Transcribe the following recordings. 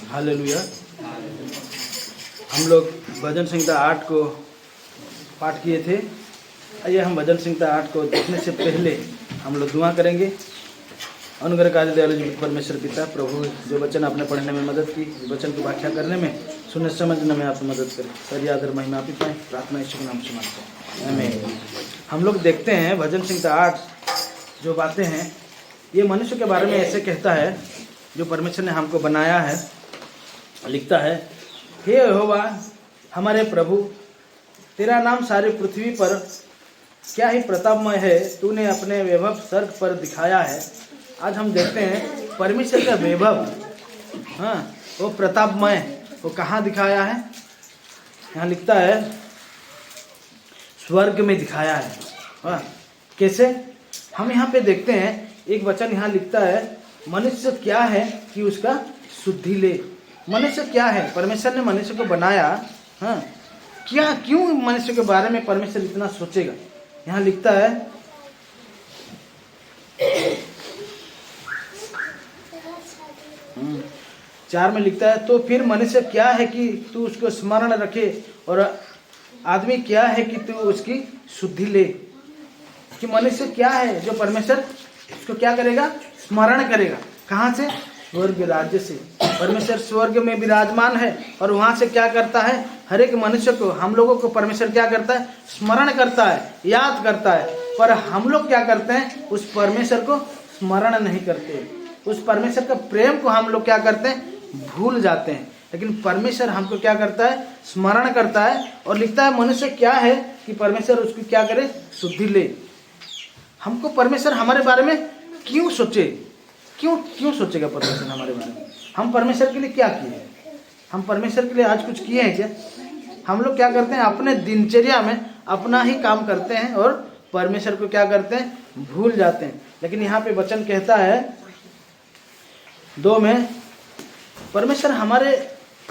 Hallelujah. हम लोग भजन संहिता 8 को पाठ किए थे। आइए हम भजन संहिता 8 को देखने से पहले हम लोग दुआ करेंगे। अनुग्रहकारी दयालु जीवित परमेश्वर पिता, प्रभु जो वचन आपने पढ़ने में मदद की, वचन की व्याख्या करने में, सुनने समझने में आप मदद करें। सारी आदर महिमा आप ही पाएँ। प्रार्थना यीशु के नाम से मांगते हैं, आमीन। हम लोग देखते हैं भजन संहिता 8 जो बातें हैं, ये मनुष्य के बारे में ऐसे कहता है जो परमेश्वर ने हमको बनाया है। लिखता है, हे यहोवा हमारे प्रभु, तेरा नाम सारी पृथ्वी पर क्या ही प्रतापमय है। तूने अपने वैभव स्वर्ग पर दिखाया है। आज हम देखते हैं परमेश्वर का वैभव, वो प्रतापमय, वो कहाँ दिखाया है। यहाँ लिखता है स्वर्ग में दिखाया है। कैसे? हम यहाँ पे देखते हैं एक वचन यहाँ लिखता है, मनुष्य क्या है कि उसका शुद्धि ले। मनुष्य क्या है? परमेश्वर ने मनुष्य को बनाया। क्या, क्यों मनुष्य के बारे में परमेश्वर इतना सोचेगा? यहाँ लिखता है 4 में लिखता है, तो फिर मनुष्य क्या है कि तू उसको स्मरण रखे, और आदमी क्या है कि तू उसकी शुद्धि ले। कि मनुष्य क्या है जो परमेश्वर उसको क्या करेगा? स्मरण करेगा। कहाँ से? स्वर्ग राज्य से। परमेश्वर स्वर्ग में विराजमान है और वहाँ से क्या करता है? हर एक मनुष्य को, हम लोगों को परमेश्वर क्या करता है? स्मरण करता है, याद करता है। पर हम लोग क्या करते हैं? उस परमेश्वर को स्मरण नहीं करते। उस परमेश्वर का प्रेम को हम लोग क्या करते हैं? भूल जाते हैं। लेकिन परमेश्वर हमको क्या करता है? स्मरण करता है। और लिखता है मनुष्य क्या है कि परमेश्वर उसकी क्या करे? शुद्धि ले। हमको परमेश्वर हमारे बारे में क्यों सोचे? क्यों सोचेगा परमेश्वर हमारे बारे में? हम परमेश्वर के लिए क्या किए? हम परमेश्वर के लिए आज कुछ किए हैं क्या? हम लोग क्या करते हैं? अपने दिनचर्या में अपना ही काम करते हैं और परमेश्वर को क्या करते हैं? भूल जाते हैं। लेकिन यहाँ पे वचन कहता है 2 में, परमेश्वर हमारे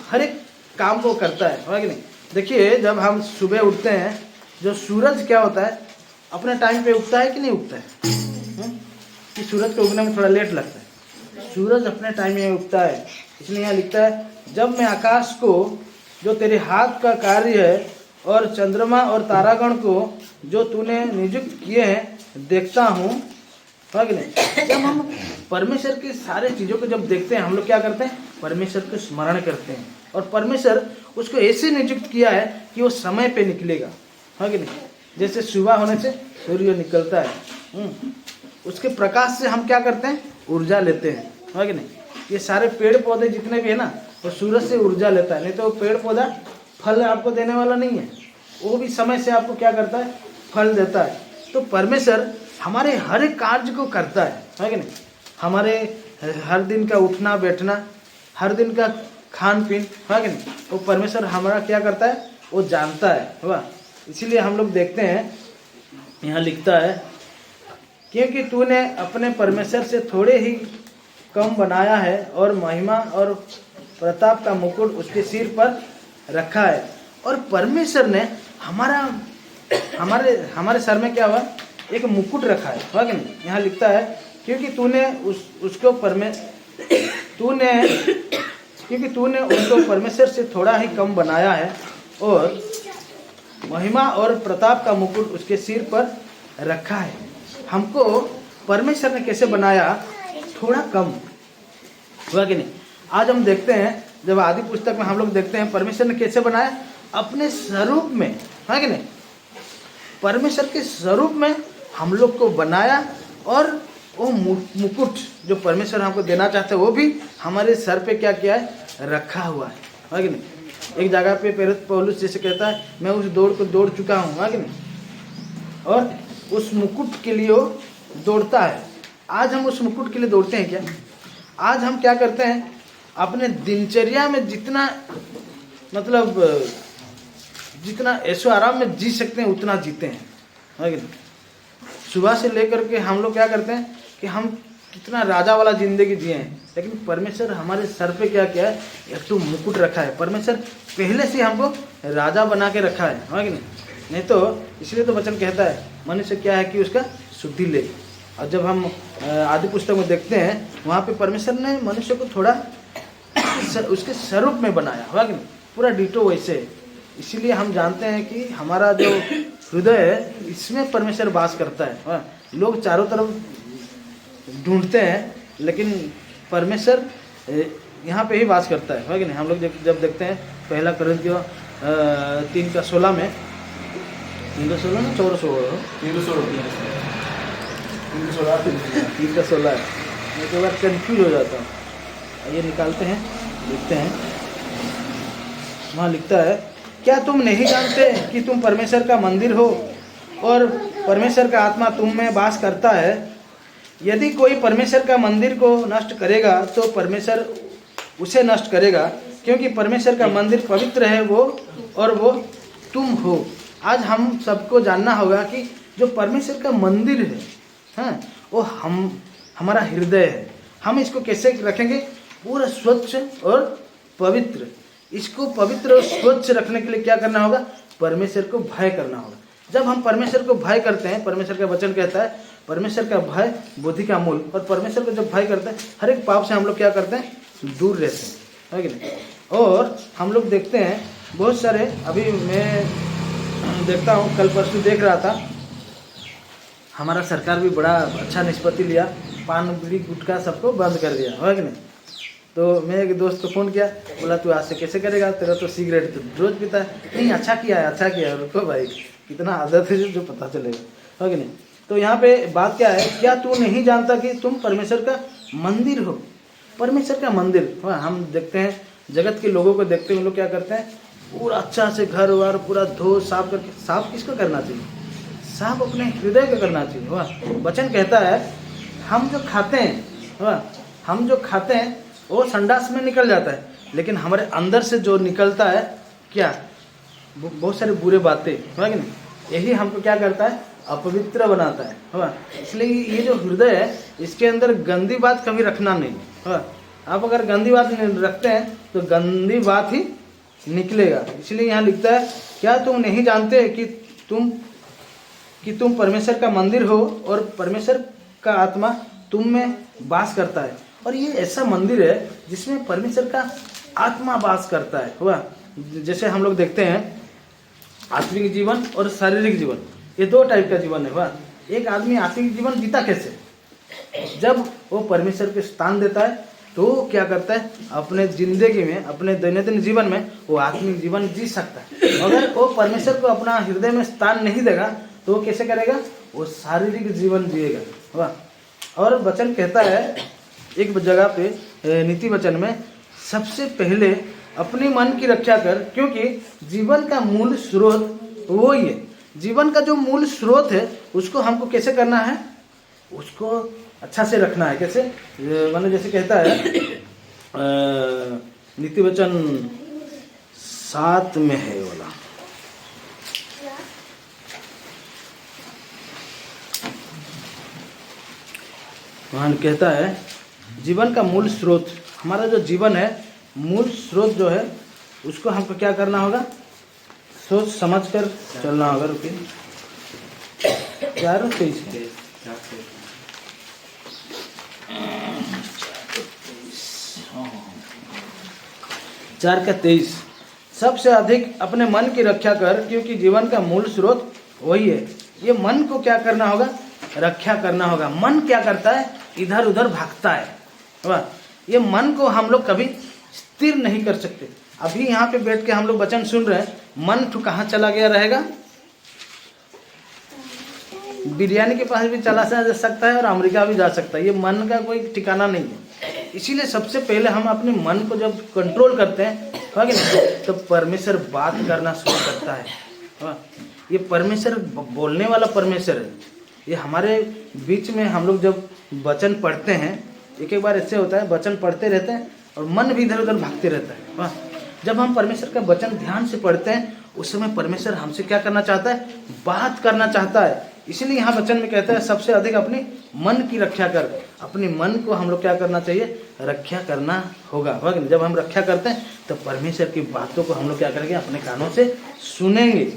हर एक काम को करता है कि नहीं? देखिए, जब हम सुबह उठते हैं, जो सूरज क्या होता है? अपने टाइम पे उगता है कि नहीं उगता है? कि सूरज को उगने में थोड़ा लेट लगता है। सूरज अपने टाइम में उगता है। इसलिए यहाँ लिखता है, जब मैं आकाश को जो तेरे हाथ का कार्य है और चंद्रमा और तारागण को जो तूने नियुक्त किए हैं देखता हूँ, है कि नहीं? जब हम परमेश्वर की सारे चीज़ों को जब देखते हैं, हम लोग क्या करते हैं? परमेश्वर को स्मरण करते हैं। और परमेश्वर उसको ऐसे नियुक्त किया है कि वो समय पे निकलेगा, है कि नहीं? जैसे सुबह होने से सूर्य निकलता है, उसके प्रकाश से हम क्या करते हैं? ऊर्जा लेते हैं, है कि नहीं? ये सारे पेड़ पौधे जितने भी है ना, वो सूरज से ऊर्जा लेता है। नहीं तो पेड़ पौधा फल आपको देने वाला नहीं है। वो भी समय से आपको क्या करता है? फल देता है। तो परमेश्वर हमारे हर एक कार्य को करता है कि नहीं? हमारे हर दिन का उठना बैठना, हर दिन का खान पीन, है कि नहीं? वो परमेश्वर हमारा क्या करता है? वो जानता है। इसीलिए हम लोग देखते हैं यहाँ लिखता है, क्योंकि तूने अपने परमेश्वर से थोड़े ही कम बनाया है और महिमा और प्रताप का मुकुट उसके सिर पर रखा है। और परमेश्वर ने हमारे सर में क्या हुआ? एक मुकुट रखा है कि नहीं? यहाँ लिखता है, क्योंकि तूने उसको परमेश्वर से थोड़ा ही कम बनाया है और महिमा और प्रताप का मुकुट उसके सिर पर रखा है। हमको परमेश्वर ने कैसे बनाया? थोड़ा कम, हुआ कि नहीं? आज हम देखते हैं, जब आदि पुस्तक में हम लोग देखते हैं परमेश्वर ने कैसे बनाया? अपने स्वरूप में, है कि नहीं? परमेश्वर के स्वरूप में हम लोग को बनाया। और वो मुकुट जो परमेश्वर हमको देना चाहते हैं, वो भी हमारे सर पे क्या किया है? रखा हुआ है कि नहीं? एक जगह पे पौलुस जैसे कहता है, मैं उस दौड़ को दौड़ चुका हूँ, है कि नहीं? और उस मुकुट के लिए वो दौड़ता है। आज हम उस मुकुट के लिए दौड़ते हैं क्या? आज हम क्या करते हैं? अपने दिनचर्या में जितना जितना ऐशो आराम में जी सकते हैं उतना जीते हैं, है कि नहीं? सुबह से लेकर के हम लोग क्या करते हैं कि हम कितना राजा वाला जिंदगी जिए हैं। लेकिन परमेश्वर हमारे सर पे क्या किया है? एक तो मुकुट रखा है। परमेश्वर पहले से हमको राजा बना के रखा है कि नहीं? नहीं तो इसलिए तो वचन कहता है मनुष्य क्या है कि उसका शुद्धि ले। और जब हम आदि पुस्तक में देखते हैं, वहाँ पे परमेश्वर ने मनुष्य को थोड़ा उसके स्वरूप में बनाया, हुआ कि नहीं, पूरा डिटो वैसे है। इसीलिए हम जानते हैं कि हमारा जो हृदय है इसमें परमेश्वर वास करता है। हाँ, लोग चारों तरफ ढूंढते हैं लेकिन परमेश्वर यहाँ पे ही वास करता है कि नहीं। हम लोग जब देखते हैं पहला कोरिन्थियों 3:16 में, 3:16 ना 14:16, 3:16 है। मैं कई बार कन्फ्यूज हो जाता हूँ। ये निकालते हैं, लिखते हैं। वहाँ लिखता है, क्या तुम नहीं जानते कि तुम परमेश्वर का मंदिर हो और परमेश्वर का आत्मा तुम में वास करता है? यदि कोई परमेश्वर का मंदिर को नष्ट करेगा तो परमेश्वर उसे नष्ट करेगा, क्योंकि परमेश्वर का मंदिर पवित्र है वो तुम हो। आज हम सबको जानना होगा कि जो परमेश्वर का मंदिर है, हाँ, वो हमारा हृदय है। हम इसको कैसे रखेंगे? पूरा स्वच्छ और पवित्र। इसको पवित्र और स्वच्छ रखने के लिए क्या करना होगा? परमेश्वर को भय करना होगा। जब हम परमेश्वर को भय करते हैं, परमेश्वर का वचन कहता है परमेश्वर का भय बुद्धि का मूल, और परमेश्वर को जब भय करते हैं हर एक पाप से हम लोग क्या करते हैं? दूर रहते हैं, है कि नहीं। और हम लोग देखते हैं बहुत सारे, अभी मैं देखता हूँ, कल परसों देख रहा था, हमारा सरकार भी बड़ा अच्छा निष्पत्ति लिया, पान बीड़ी गुटखा सबको बंद कर दिया, है कि नहीं। तो मैं एक दोस्त को फ़ोन किया, बोला तू आज से कैसे करेगा, तेरा तो सिगरेट तो रोज पीता है। नहीं, अच्छा किया है, अच्छा किया है, रुको भाई, कितना आदत है जो पता चलेगा, है कि नहीं। तो यहाँ पे बात क्या है, क्या तू नहीं जानता कि तुम परमेश्वर का मंदिर हो? परमेश्वर का मंदिर, हाँ, हम देखते हैं जगत के लोगों को देखते हैं, उन लोग क्या करते हैं, पूरा अच्छा से घर वार पूरा धो साफ करके। साफ किसको करना चाहिए? साफ अपने हृदय को करना चाहिए। वाह, वचन कहता है हम जो खाते हैं, वाह, हम जो खाते हैं वो संडास में निकल जाता है, लेकिन हमारे अंदर से जो निकलता है क्या? बहुत सारी बुरे बातें, है कि नहीं। यही हमको क्या करता है? अपवित्र बनाता है, वाह। इसलिए ये जो हृदय है इसके अंदर गंदी बात कभी रखना नहीं, वाह। आप अगर गंदी बात रखते हैं तो गंदी बात ही निकलेगा। इसलिए यहाँ लिखता है, क्या तुम नहीं जानते कि तुम परमेश्वर का मंदिर हो और परमेश्वर का आत्मा तुम में वास करता है। और ये ऐसा मंदिर है जिसमें परमेश्वर का आत्मा वास करता है, हुआ। जैसे हम लोग देखते हैं आत्मिक जीवन और शारीरिक जीवन, ये दो टाइप का जीवन है, हुआ। एक आदमी आत्मिक जीवन जीता कैसे? जब वो परमेश्वर के स्थान देता है तो क्या करता है? अपने जिंदगी में, अपने दैनंदिन जीवन में वो आत्मिक जीवन जी सकता है। अगर वो परमेश्वर को अपना हृदय में स्थान नहीं देगा तो वो कैसे करेगा? वो शारीरिक जीवन जिएगा, वाह। और वचन कहता है एक जगह पे नीति वचन में, सबसे पहले अपने मन की रक्षा कर, क्योंकि जीवन का मूल स्रोत वो ही है। जीवन का जो मूल स्रोत है उसको हमको कैसे करना है? उसको अच्छा से रखना है। कैसे? मैंने जैसे कहता है नीति वचन 7 में है वाला, वहाँ कहता है जीवन का मूल स्रोत, हमारा जो जीवन है मूल स्रोत जो है उसको हमको क्या करना होगा? सोच समझ कर चलना होगा। रुकिए, 4:23 4:23, सबसे अधिक अपने मन की रक्षा कर, क्योंकि जीवन का मूल स्रोत वही है। ये मन को क्या करना होगा? रक्षा करना होगा। मन क्या करता है? इधर उधर भागता है, वाह। ये मन को हम लोग कभी स्थिर नहीं कर सकते। अभी यहाँ पे बैठ के हम लोग वचन सुन रहे हैं, मन तो कहाँ चला गया रहेगा? बिरयानी के पास भी चला जा सकता है और अमेरिका भी जा सकता है। ये मन का कोई ठिकाना नहीं है। इसीलिए सबसे पहले हम अपने मन को जब कंट्रोल करते हैं तो परमेश्वर बात करना शुरू करता है। ये परमेश्वर बोलने वाला परमेश्वर है। ये हमारे बीच में हम लोग जब वचन पढ़ते हैं, एक बार ऐसे होता है वचन पढ़ते रहते हैं और मन भी इधर उधर भागते रहता है, वाह। जब हम परमेश्वर का वचन ध्यान से पढ़ते हैं उस समय परमेश्वर हमसे क्या करना चाहता है? बात करना चाहता है। इसलिए यहाँ वचन में कहता है सबसे अधिक अपनी मन की रक्षा कर। अपने मन को हम लोग क्या करना चाहिए? रक्षा करना होगा। जब हम रक्षा करते हैं तो परमेश्वर की बातों को हम लोग क्या करेंगे? अपने कानों से सुनेंगे।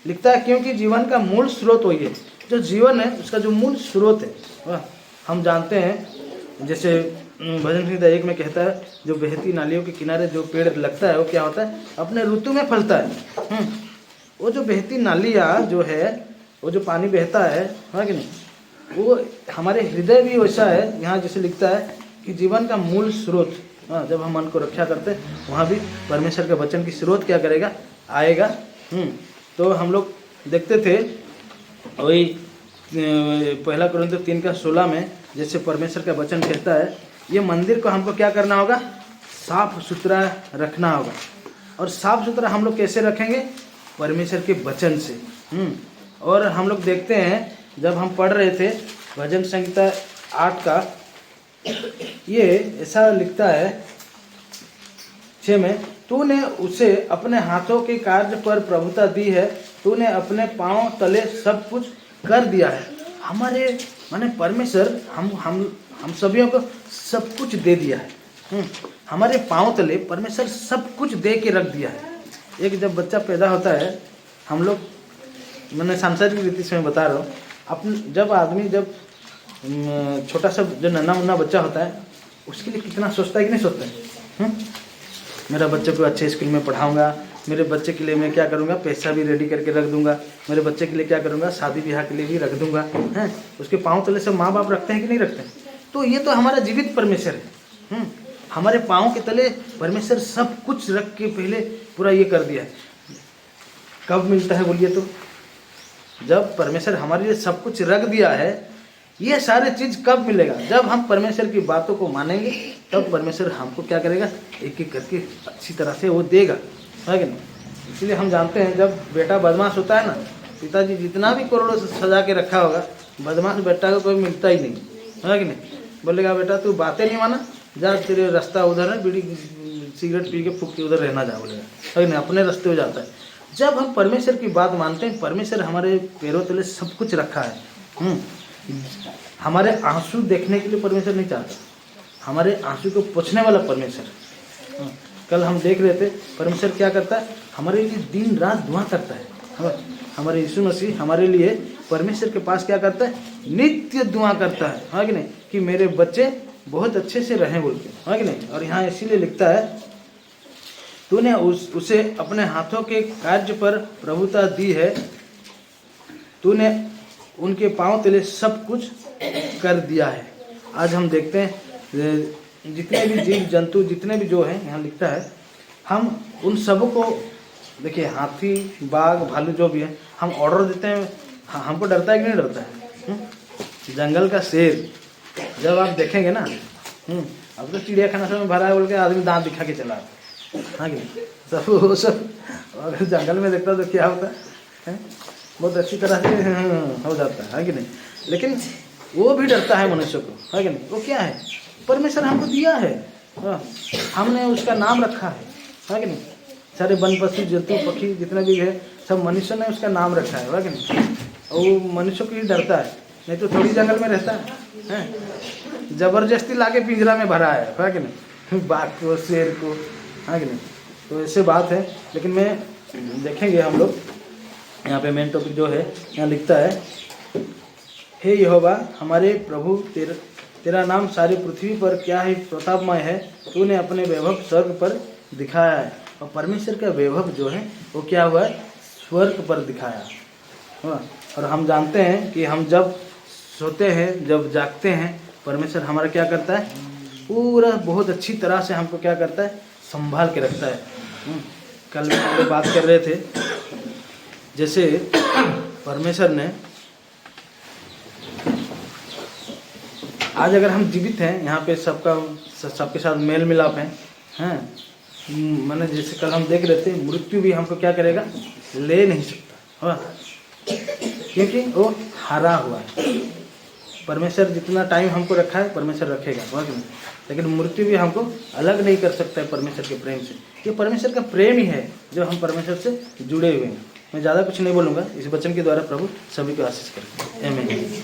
लिखता है क्योंकि जीवन का मूल स्रोत वही है। जो जीवन है उसका जो मूल स्रोत है, हम जानते हैं जैसे भजन संहिता 1 में कहता है, जो बहती नालियों के किनारे जो पेड़ लगता है वो क्या होता है, अपने ऋतु में फलता है। वो जो बहती नालियाँ जो है, वो जो पानी बहता है कि नहीं, वो हमारे हृदय भी वैसा है। यहाँ जैसे लिखता है कि जीवन का मूल स्रोत, जब हम मन को रक्षा करते हैं वहाँ भी परमेश्वर के वचन की स्रोत क्या करेगा, आएगा। तो हम लोग देखते थे वही 1 कोरिन्थियों 3:16 में जैसे परमेश्वर का वचन कहता है, ये मंदिर को हमको क्या करना होगा, साफ सुथरा रखना होगा। और साफ सुथरा हम लोग कैसे रखेंगे, परमेश्वर के वचन से। और हम लोग देखते हैं जब हम पढ़ रहे थे भजन संहिता 8 का, ये ऐसा लिखता है 6 में, तूने उसे अपने हाथों के कार्य पर प्रभुता दी है, तूने अपने पांव तले सब कुछ कर दिया है। हमारे माने परमेश्वर हम सभी को सब कुछ दे दिया है। हमारे पांव तले परमेश्वर सब कुछ दे के रख दिया है। एक जब बच्चा पैदा होता है, हम लोग, मैंने सांसारिक रीति से मैं बता रहा हूँ, जब आदमी जब छोटा सा जो नन्हा मुन्ना बच्चा होता है, उसके लिए कितना सोचता है कि नहीं सोचता है। मेरा बच्चे को अच्छे स्कूल में पढ़ाऊंगा, मेरे बच्चे के लिए मैं क्या करूंगा, पैसा भी रेडी करके रख दूंगा, मेरे बच्चे के लिए क्या करूंगा, शादी ब्याह के लिए भी रख दूंगा। हैं, उसके पाँव तले से माँ बाप रखते हैं कि नहीं रखते हैं। तो ये तो हमारा जीवित परमेश्वर है। हमारे पाँव के तले परमेश्वर सब कुछ रख के पहले पूरा ये कर दिया है। कब मिलता है बोलिए तो, जब परमेश्वर हमारे लिए सब कुछ रख दिया है। ये सारे चीज़ कब मिलेगा, जब हम परमेश्वर की बातों को मानेंगे, तब परमेश्वर हमको क्या करेगा, एक एक करके अच्छी तरह से वो देगा, है कि नहीं। इसलिए हम जानते हैं जब बेटा बदमाश होता है ना, पिताजी जितना भी करोड़ों से सजा के रखा होगा, बदमाश बेटा को कोई मिलता ही नहीं, है कि नहीं। बोलेगा बेटा तू बातें नहीं माना, जा तेरे रास्ता उधर है, बीड़ी सिगरेट पी के फूक के उधर रहना जा, बोलेगा, है कि नहीं, अपने रास्ते हो जाता है। जब हम परमेश्वर की बात मानते हैं, परमेश्वर हमारे पैरों तले सब कुछ रखा है। हमारे आंसू देखने के लिए परमेश्वर नहीं चाहता, हमारे आंसू को पोंछने वाला परमेश्वर। कल हम देख रहे थे परमेश्वर क्या करता है, हमारे लिए दिन रात दुआ करता है। हमारे यीशु मसीह हमारे लिए परमेश्वर के पास क्या करता है, नित्य दुआ करता है कि नहीं, कि मेरे बच्चे बहुत अच्छे से रहें बोल के, है कि नहीं। और यहाँ इसीलिए लिखता है, तूने उसे अपने हाथों के कार्य पर प्रभुता दी है, तूने उनके पांव तले सब कुछ कर दिया है। आज हम देखते हैं जितने भी जीव जंतु, जितने भी जो हैं, यहाँ लिखता है, हम उन सब को देखिए, हाथी बाघ भालू जो भी है, हम ऑर्डर देते हैं, हमको डरता है कि नहीं डरता है। जंगल का शेर जब आप देखेंगे ना, अब तो चिड़ियाखाना सब में भरा है बोल के आदमी दांत दिखा के चला, हाँ कि नहीं, सब वो सब अगर जंगल में देखता तो क्या होता है, बहुत अच्छी तरह से हो जाता है कि नहीं। लेकिन वो भी डरता है मनुष्य को, है कि नहीं। वो क्या है, परमेश्वर हमको दिया है, हमने उसका नाम रखा है कि नहीं। सारे वन पशु जंतु पक्षी जितने भी है, सब मनुष्य ने उसका नाम रखा है कि नहीं। और वो मनुष्य को ही डरता है, नहीं तो थोड़ी जंगल में रहता है। जबरदस्ती लाके पिंजरा में भरा है कि नहीं, बाघ को शेर को, है कि नहीं। तो ऐसे बात है। लेकिन मैं देखेंगे हम लोग यहाँ पे मेन टॉपिक जो है, यहाँ लिखता है, हे यहोवा हमारे प्रभु, तेरा नाम सारी पृथ्वी पर क्या ही प्रतापमय है, तूने अपने वैभव स्वर्ग पर दिखाया है। और परमेश्वर का वैभव जो है वो क्या हुआ है, स्वर्ग पर दिखाया। और हम जानते हैं कि हम जब सोते हैं, जब जागते हैं, परमेश्वर हमारा क्या करता है, पूरा बहुत अच्छी तरह से हमको क्या करता है, संभाल के रखता है। कल हम लोग बात कर रहे थे, जैसे परमेश्वर ने, आज अगर हम जीवित हैं यहाँ पे, सबके साथ मेल मिलाप हैं, मैंने जैसे कल हम देख रहे थे, मृत्यु भी हमको क्या करेगा, ले नहीं सकता, क्योंकि वो हारा हुआ है। परमेश्वर जितना टाइम हमको रखा है, परमेश्वर रखेगा, समझ में। लेकिन मृत्यु भी हमको अलग नहीं कर सकता है परमेश्वर के प्रेम से। ये परमेश्वर का प्रेम ही है जो हम परमेश्वर से जुड़े हुए हैं। मैं ज़्यादा कुछ नहीं बोलूँगा, इस वचन के द्वारा प्रभु सभी को आशीष करें। आमीन।